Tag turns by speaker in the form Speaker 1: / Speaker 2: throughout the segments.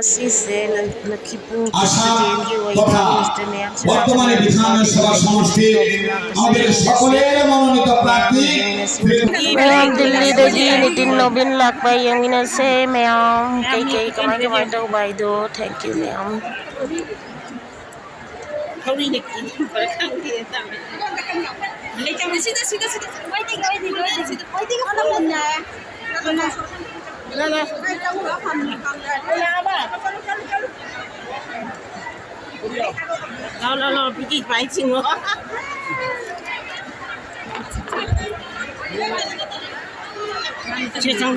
Speaker 1: ngasize Lukhipu
Speaker 2: Assam
Speaker 1: JNK
Speaker 2: তথা
Speaker 1: Minister Mayam
Speaker 2: বর্তমানে বিধানসভা সমষ্টি আমাদের সকলের মনোনীত প্রার্থী
Speaker 1: Mayam Delhi Daji Nitin Nobin Lakbay yang minase Mayam kay kamay daw baydo. Thank you Mayam.
Speaker 3: Hurry the kid. Lo, pergi pancing lo. Cik sang.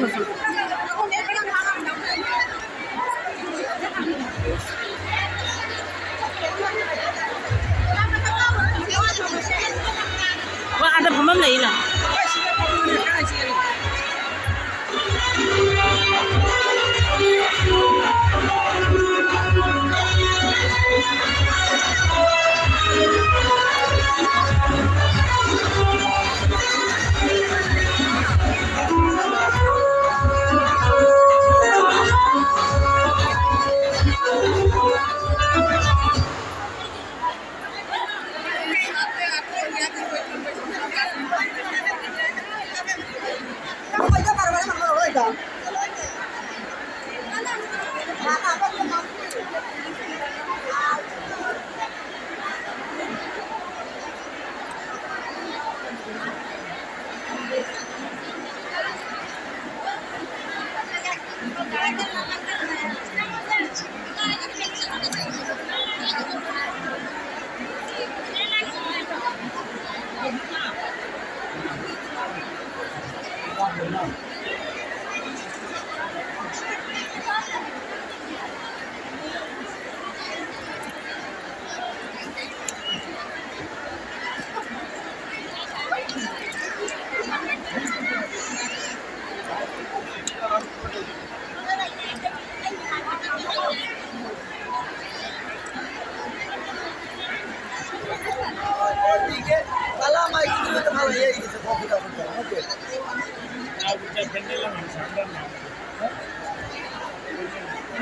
Speaker 3: Wah, ada pemain lain lah.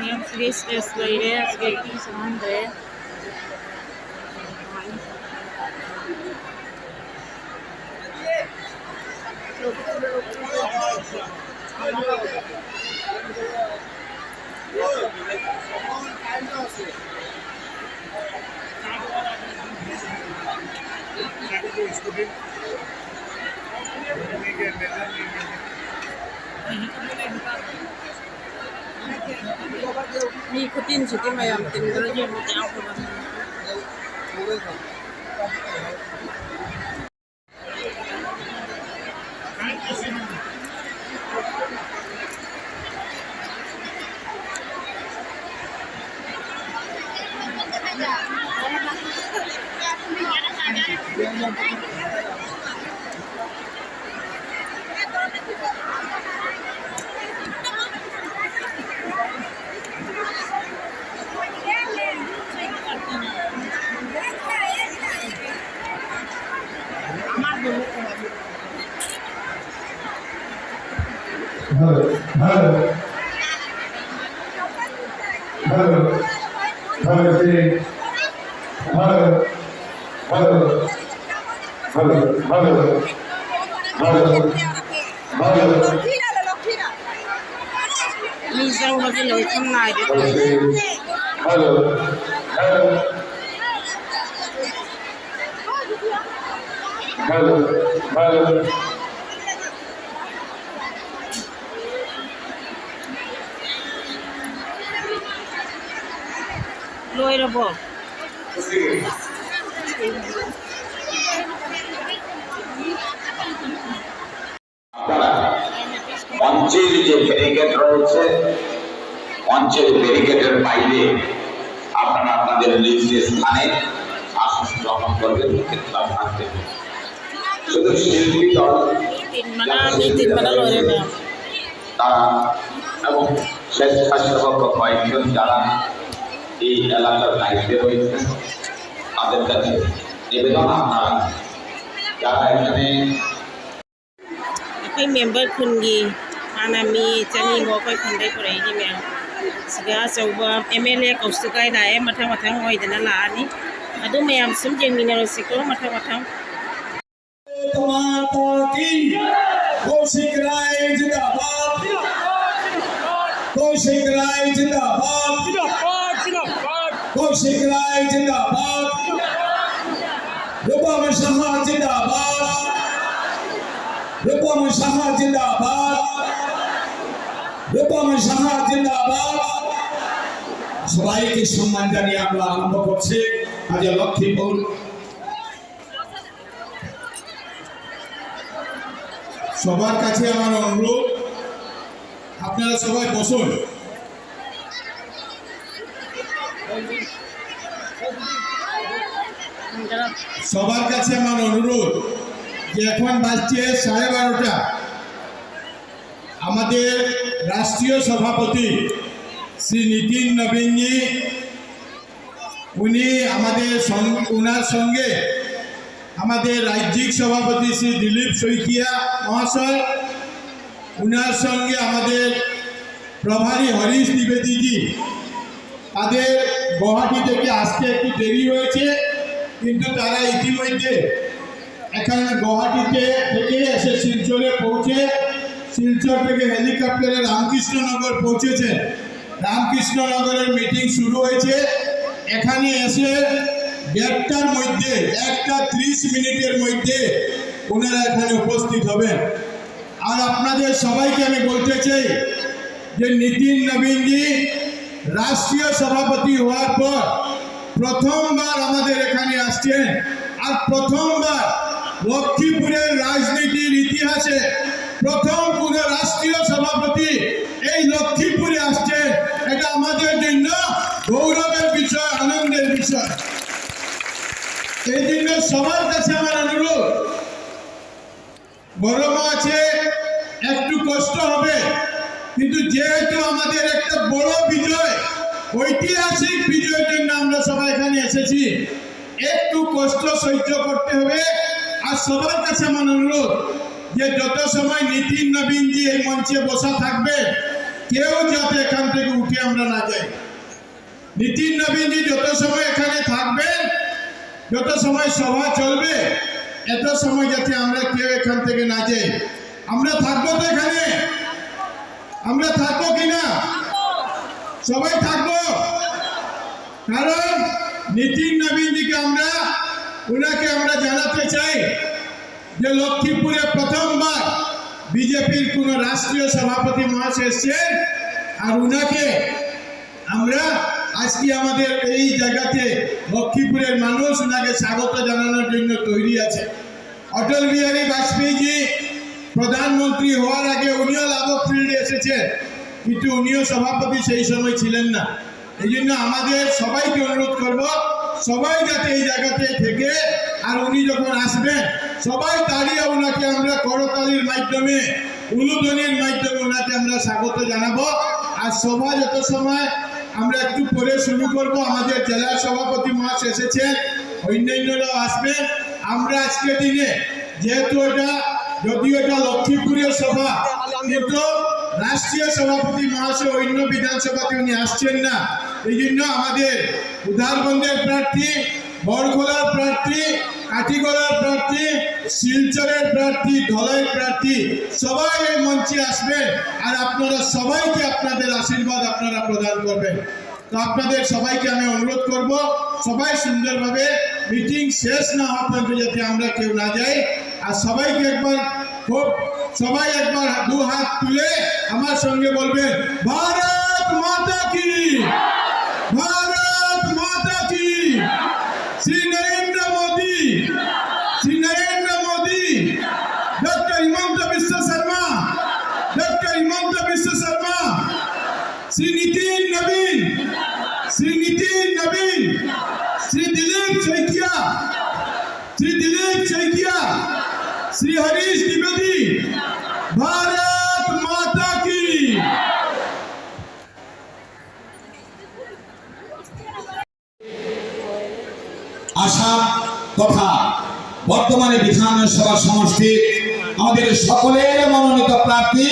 Speaker 3: Yang serius lagi sekali semangga. Ikutin sih Mayam tinggal aja mau apa bang. Misang bagi loy kemana gitu. Loy rabo.
Speaker 4: মঞ্চের যে barricade রয়েছে মঞ্চের ব্যারিকেডের বাইরে আপনারা আপনাদের নিজ নিজ স্থানে আসন গ্রহণ করবেন খেতাব থাকবে শুধু শিল্পী দল তারা এবং স্বেচ্ছাসেবক কয়েকজন যারা এই এলাকার দায়িত্বে রয়েছে তাদের কাছে নিবেদন আপনারা যারা এখানে
Speaker 3: Member kun gi ana mi chani mo koi kun dai kore ni me siga sauba MLA kausukai da ai mata-matan wai da na la'ani adu mayam sun je minero siko mata-matan
Speaker 2: माता की कौशिक राय जिंदाबाद कौशिक राय जिंदाबाद कौशिक राय जिंदाबाद रूपम शाह जिंदाबाद रूपम शाह जिंदाबाद रूपम शाह जिंदाबाद সবাইকে সম্মান জানিয়ে আমরা আরম্ভ করছি আজ লক্ষ্মীপুর সবার কাছে আমার অনুরোধ আপনারা সবাই বসুন সবার কাছে আমার অনুরোধ যে এখন বাজছে 12:30 আমাদের রাষ্ট্রীয় সভাপতি শ্রী নীতিন নবীনজি উনি ওনার সঙ্গে আমাদের রাজ্যিক সভাপতি শ্রী দিলীপ শইকিয়া মহাশয় উনার সঙ্গে আমাদের প্রভারী হরিশ দ্বিবেদীজি তাদের গুয়াহাটি থেকে আসতে একটু দেরি হয়েছে কিন্তু তারা ইতিমধ্যে এখানে গুয়াহাটিতে থেকে এসে শিলচরে পৌঁছে শিলচর থেকে হেলিকপ্টারে রামকৃষ্ণনগর পৌঁছেছে রামকৃষ্ণনগরের মিটিং শুরু হয়েছে এখানে এসে 1:30টার মধ্যে 1:30 মধ্যে ওনারা এখানে উপস্থিত হবেন আর আপনাদের সবাইকে আমি বলতে চাই যে নীতিন নবীনজি রাষ্ট্রীয় সভাপতি হওয়ার পর প্রথমবার আমাদের এখানে আসছেন আর প্রথমবার লক্ষ্মীপুরের রাজনীতির ইতিহাসে প্রথম কোন রাষ্ট্রীয় সভাপতি এই লক্ষ্মীপুরে আসছে এটা আমাদের জন্য গৌরবের বিষয় আনন্দের বিষয় এই জন্য সবার কাছে আমার অনুরোধ গরম আছে একটু কষ্ট হবে কিন্তু যেহেতু আমাদের একটা বড় বিজয় ঐতিহাসিক বিজয়ের জন্য আমরা সবাই এখানে এসেছি একটু কষ্ট সহ্য করতে হবে আর সবার কাছে আমার অনুরোধ যে যত সময় নীতিন নবীনজি এই মঞ্চে বসা থাকবে কেউ যাতে এখান থেকে উঠে আমরা না যাই নীতিন নবীনজি যত সময় এখানে থাকবেন যত সময় সভা চলবে এত সময় যাতে আমরা কেউ এখান থেকে না যাই আমরা থাকবো তো এখানে আমরা থাকবো কিনা সবাই থাকবো কারণ নীতিন নবীনজিকে ওনাকে আমরা জানাতে চাই যে লক্ষ্মীপুরে প্রথমবার বিজেপির কোন রাষ্ট্রীয় সভাপতি মহাশয় এসেছেন আর ওনাকে আমরা আজকে আমাদের এই জায়গাতে লক্ষ্মীপুরের মানুষ ওনাকে স্বাগত জানানোর জন্য তৈরি আছে অটল বিহারী বাজপেয়ীজি প্রধানমন্ত্রী হওয়ার আগে উনিও লাগোয়া ফিল্ডে এসেছেন কিন্তু উনিও সভাপতি সেই সময় ছিলেন না এই জন্য আমাদের সবাইকে অনুরোধ করব সবাই যাতে এই জায়গাতে থেকে আর উনি যখন আসবেন সবাই দাঁড়িয়ে ওনাকে আমরা করতালির মাধ্যমে উলুধ্বনির মাধ্যমে ওনাকে আমরা স্বাগত জানাবো আর সভা যত সময় আমরা একটু পরে শুরু করব আমাদের জেলা সভাপতি মহাশয় এসেছেন অন্যান্যরাও আসবেন আমরা আজকে দিনে যেহেতু যদিও এটা লক্ষ্মীপুরের সভা কিন্তু রাষ্ট্রীয় সভাপতি মহাশয় অন্য বিধানসভাতে উনি আসছেন না এই জন্য আমাদের উধারবন্দের প্রার্থী বরখোলার প্রার্থী কাঠিগড়ার প্রার্থী শিলচরের প্রার্থী ধলাইয়ের প্রার্থী সবাই এই মঞ্চে আসবেন আর আপনারা সবাইকে আপনাদের আশীর্বাদ আপনারা প্রদান করবেন তো আপনাদের সবাইকে আমি অনুরোধ করব সবাই সুন্দরভাবে মিটিং শেষ না হওয়া পর্যন্ত যাতে আমরা কেউ না যাই আর সবাইকে সবাই একবার দু হাত তুলে আমার সঙ্গে বলবেন ভারত মাতা কি ভারত মাতা কি শ্রী নরেন্দ্র মোদী ডক্টর হিমন্ত বিশ্ব শর্মা শ্রী নীতিন নবীন শ্রী দিলীপ শইকিয়া শ্রী হরিশ দ্বিবেদী ভারত মাতা কি আসাম তথা বর্তমানে বিধানসভা সমষ্টির আমাদের সকলের মনোনীত প্রার্থী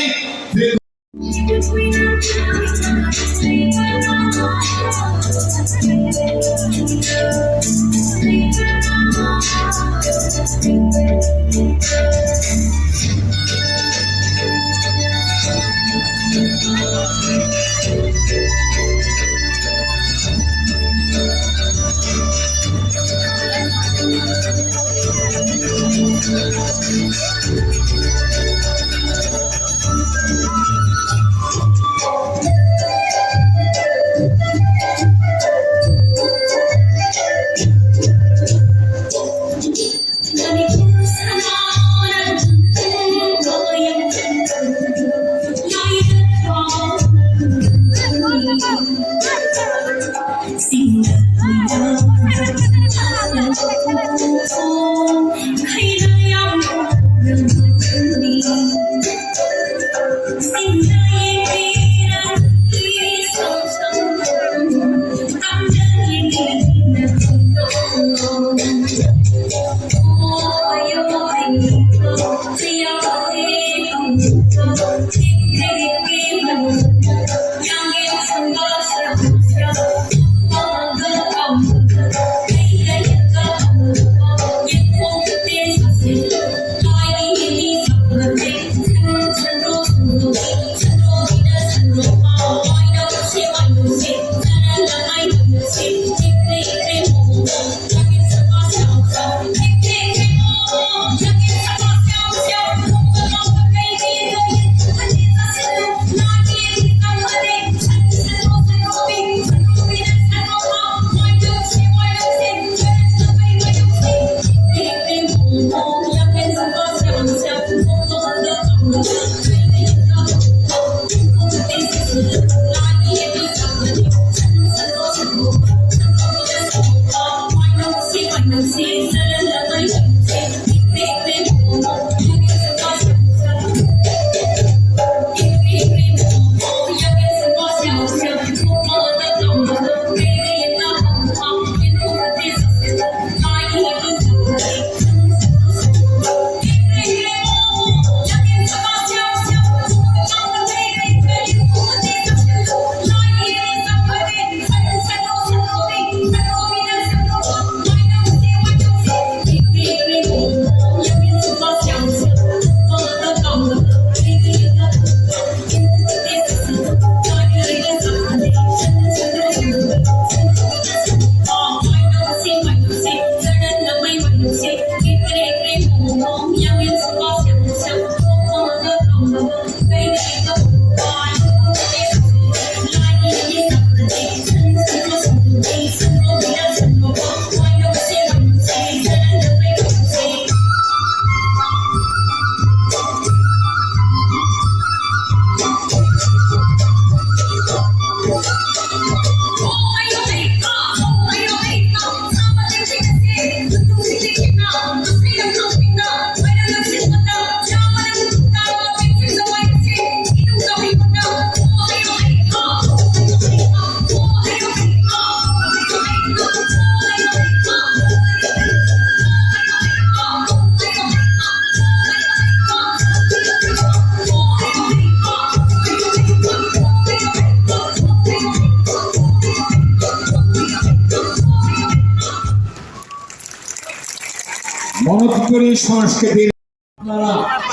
Speaker 2: মনোত্তরী সংস্কৃতির আপনারা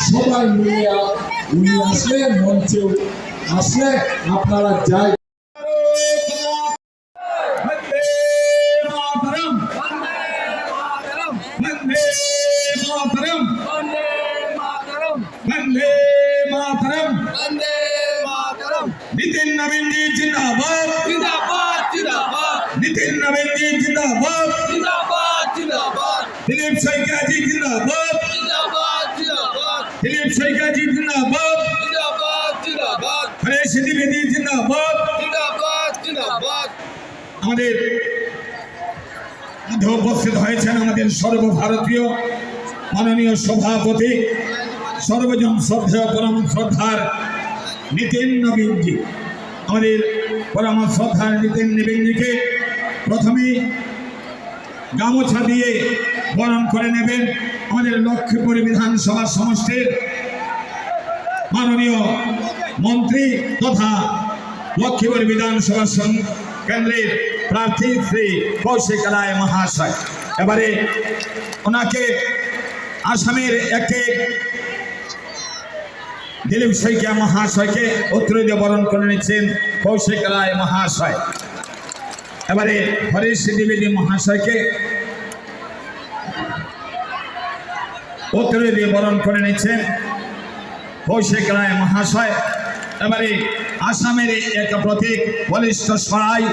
Speaker 2: সবাই মিলে উনি আসলে মঞ্চে আসলে আপনারা যাই नितिन नवीन जी जिंदाबाद जिंदाबाद जिंदाबाद नितिन नवीन जी जिंदाबाद जिंदाबाद जिंदाबाद दिलीप सैकिया जी जिंदाबाद जिंदाबाद जिंदाबाद दिलीप सैकिया जी जिंदाबाद जिंदाबाद जिंदाबाद हरेश द्विवेदी जिंदाबाद जिंदाबाद जिंदाबाद আমাদের মধ্যে উপস্থিত হয়েছেন আমাদের সর্বভারতীয় মাননীয় সভাপতি সর্বজন শ্রদ্ধেয় পরম শ্রদ্ধার नितिन नवीन जी हमारे परम श्रद्धार नितिन नवीन जी के प्रथमे गामोछा दिए बरण करे नेबेन हमारे लक्ष्मीपुर विधानसभा समष्टिर माननीय मंत्री तथा লক্ষ্মীপুর বিধানসভা কেন্দ্রের প্রার্থী শ্রী কৌশিক রায় মহাশয়। এবারে ওনাকে আসামের একটি দিলীপ শইকিয়া মহাশয়কে উত্তর দিয়ে বরণ করে নিচ্ছেন কৌশিক রায় মহাশয়। এবারে হরিশ দ্বিবেদী মহাশয়কে উত্তর দিয়ে বরণ করে নিচ্ছেন কৌশিক রায় মহাশয়। এবারে আসামের এক প্রতীক বলিষ্ঠ সরাই,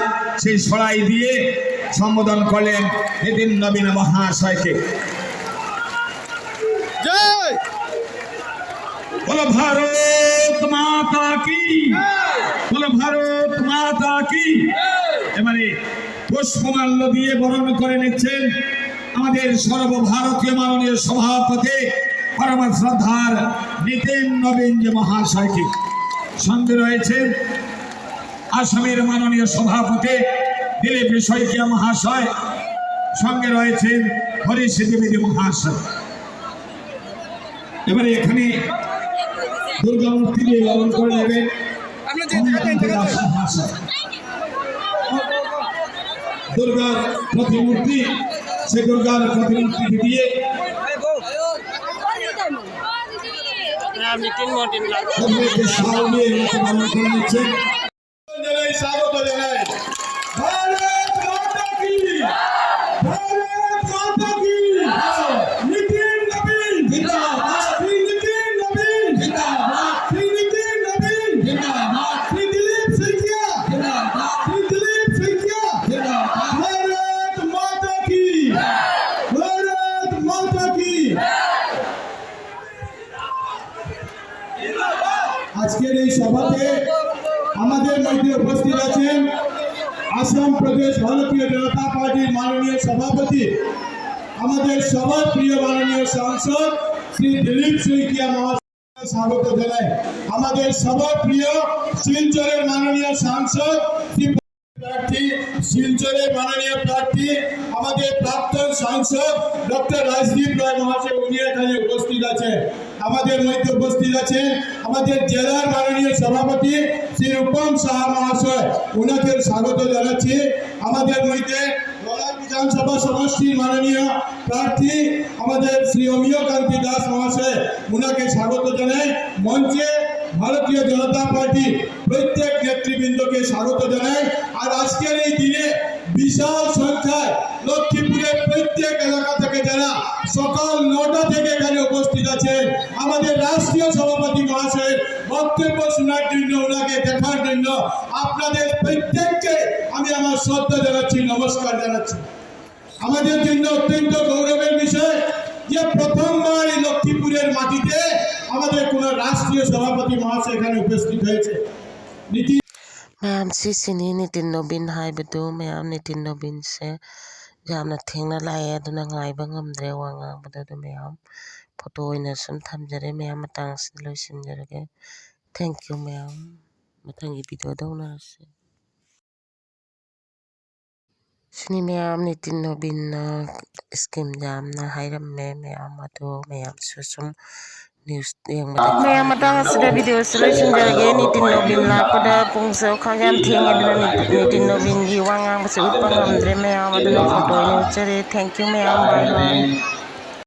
Speaker 2: সেই সরাই দিয়ে সম্বোধন করলেন নিতিন নবীন মহাশয়কে। বলো ভারত মাতা কি, বলো ভারত মাতা কি। এবারে পুষ্পমাল্য দিয়ে বরণ করে নিচ্ছেন আমাদের সর্বভারতীয় মাননীয় সভাপতি পরম শ্রদ্ধার নিতিন নবীন মহাশয়কে। সঙ্গে রয়েছে আসামের মাননীয় সভাপতি দিলীপ শইকিয়া মহাশয়, সঙ্গে রয়েছেন হরিশ দ্বিবেদী মহাশয়। এবারে এখানে দুর্গা মূর্তি দিয়ে বরণ করে নেবেন দুর্গার প্রতিমূর্তি, সে দুর্গার প্রতিমূর্তি দিয়ে
Speaker 3: নিতিন মর্টিন
Speaker 2: স্বাগত জানাই। ভারত মাতা কি, ভারত মাতা কি। নিতিন নবীন জিন্দাবাদ, শ্রী নিতিন নবীন জিন্দাবাদ, শ্রী নিতিন নবীন জিন্দাবাদ, শ্রী দিলীপ শইকিয়া জিন্দাবাদ, শ্রী দিলীপ শইকিয়া জিন্দাবাদ। ভারত মাতা কি, ভারত মাতা কি। আজকের এই সভাতে আমাদের মধ্যে উপস্থিত আছেন আসাম প্রদেশ ভারতীয় জনতা পার্টির মাননীয় সভাপতি, আমাদের সবার প্রিয় মাননীয় সাংসদ শ্রী দিলীপ শইকিয়া মহাশয় স্বাগত জানাই। আমাদের সবার প্রিয় শিলচরের মাননীয় সাংসদ শ্রী প্রার্থী, শিলচরের মাননীয় প্রার্থী আমাদের প্রাক্তন সাংসদ ডক্টর রাজদীপ রায় মহাশয়, উনি এখানে উপস্থিত আছেন। আমাদের মধ্যে উপস্থিত আছেন আমাদের জেলার মাননীয় সভাপতি শ্রী রূপম সাহা মহাশয়, ওনাকে স্বাগত জানাচ্ছি। আমাদের মধ্যে বিধানসভা সমষ্টির মাননীয় প্রার্থী আমাদের শ্রী অমিয় কান্তি দাস মহাশয়, ওনাকে স্বাগত জানাই। মঞ্চে ভারতীয় জনতা পার্টি প্রত্যেক নেতৃবৃন্দকে স্বাগত জানাই। আর আজকের এই দিনে বিশাল সংখ্যায় লক্ষ্মীপুরের প্রত্যেক এলাকা থেকে যারা সকাল 9টা থেকে এখানে উপস্থিত আছেন, আমাদের রাষ্ট্রীয় সভাপতি মহাশয়ের বক্তব্য শোনার জন্য, ওনাকে দেখার জন্য আপনাদের প্রত্যেককে আমি আমার শ্রদ্ধা জানাচ্ছি, নমস্কার জানাচ্ছি। আমাদের জন্য অত্যন্ত গৌরবের বিষয় যে প্রথমবার এই লক্ষ্মীপুরের মাটিতে আমাদের কোন রাষ্ট্রীয় সভাপতি মহাশয় এখানে উপস্থিত হয়েছে।
Speaker 1: मैम सिसिनी नितिन नवीन हाइबदु मैम नितिन नवीन से जामना थेंगना लाए अदुना ngaइबा ngamdre wa ngabadu ma'am photo ओइना सुम थमजरे मैम मतंग से लोइसिनजरगे। Thank you ma'am. मतंगी वीडियो दौनासे सुनी मैम नितिन नवीन स्कीम जामना हाइरमे मैम अदु मैम सुसुम न्यूज़ मैम मतंग से वीडियो सोल्यूशनजरगे नितिन नवीन लाकोदा पुंगसो खांजाम थेंगे नितिन नवीन की वांगा बसे उत्पंग ngamdre मैम अदु फोटो ओइना चरे। Thank you ma'am. Bye bye.